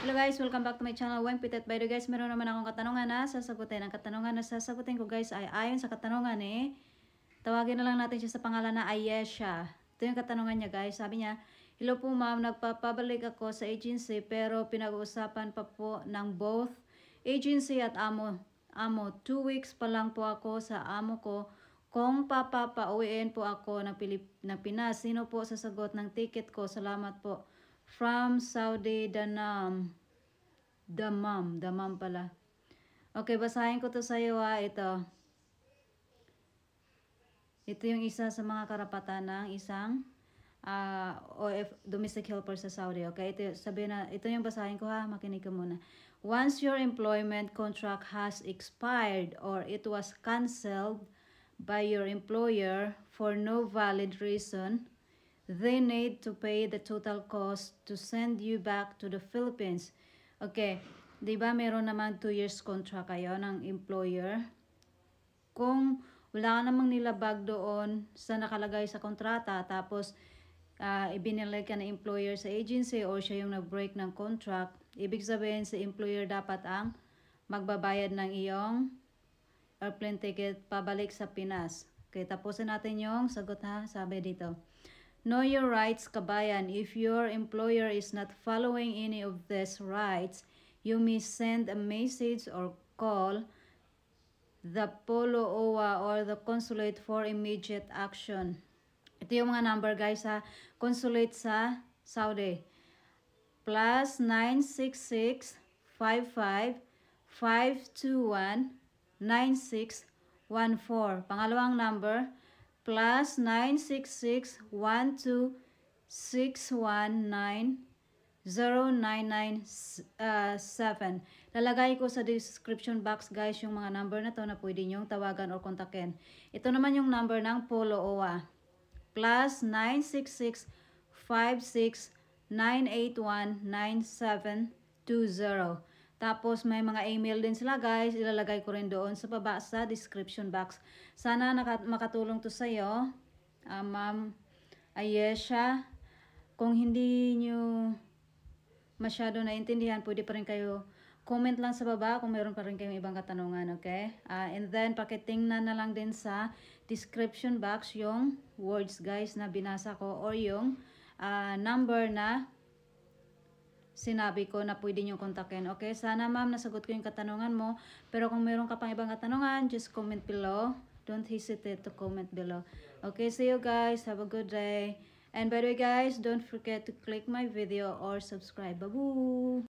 Hello guys, welcome back to my channel, Weng Pitet. By the way guys, meron naman akong katanungan na sasagutin. Ang katanungan na sasagutin ko guys ay ayon sa katanungan tawagin na lang natin siya sa pangalan na Ayesha. Ito yung katanungan niya guys. Sabi niya, hello po ma'am, nagpapabalik ako sa agency pero pinag-uusapan pa po ng both agency at amo. 2 weeks pa lang po ako sa amo ko. Kung papapauwiin po ako ng Pinas, sino po sasagot ng ticket ko? Salamat po. From Saudi Danam. Damam pala. Okay, basahin ko to sa iyo ito. Ito yung isa sa mga karapatan ng isang domestic helper sa Saudi. Okay, ito yung basahin ko makinig ka muna. Once your employment contract has expired or it was cancelled by your employer for no valid reason, they need to pay the total cost to send you back to the Philippines. Okay, di ba meron naman 2 years contract kayo ng employer? Kung wala ka namang nilabag doon sa nakalagay sa kontrata, tapos ibinilay ka na employer sa agency or siya yung nag-break ng contract, ibig sabihin sa employer dapat ang magbabayad ng iyong airplane ticket pabalik sa Pinas. Okay, tapusin natin yung sagot sabi dito. Know your rights, kabayan. If your employer is not following any of these rights, you may send a message or call the Polo OWA or the consulate for immediate action. Ito yung mga number guys consulate sa Saudi. Plus 966 55 521 9614. Pangalawang number plus 966-12619-0997. Lalagay ko sa description box guys yung mga number na to na pwede nyong tawagan or kontakin. Ito naman yung number ng Polo OWA. Plus 966-56981-9720. Tapos may mga email din sila guys, ilalagay ko rin doon sa baba sa description box. Sana makatulong to sa iyo, Ma'am Ayesha. Kung hindi nyo masyado naintindihan, pwede pa rin kayo comment lang sa baba kung meron pa rin kayong ibang katanungan, okay? And then pakitingnan na lang din sa description box yung words guys na binasa ko or yung number na sinabi ko na pwede nyo kontakin. Okay, sana ma'am nasagot ko yung katanungan mo. Pero kung meron ka pang ibang katanungan, just comment below. Don't hesitate to comment below. Okay, see you guys. Have a good day. And by the way guys, don't forget to click my video or subscribe. Babu!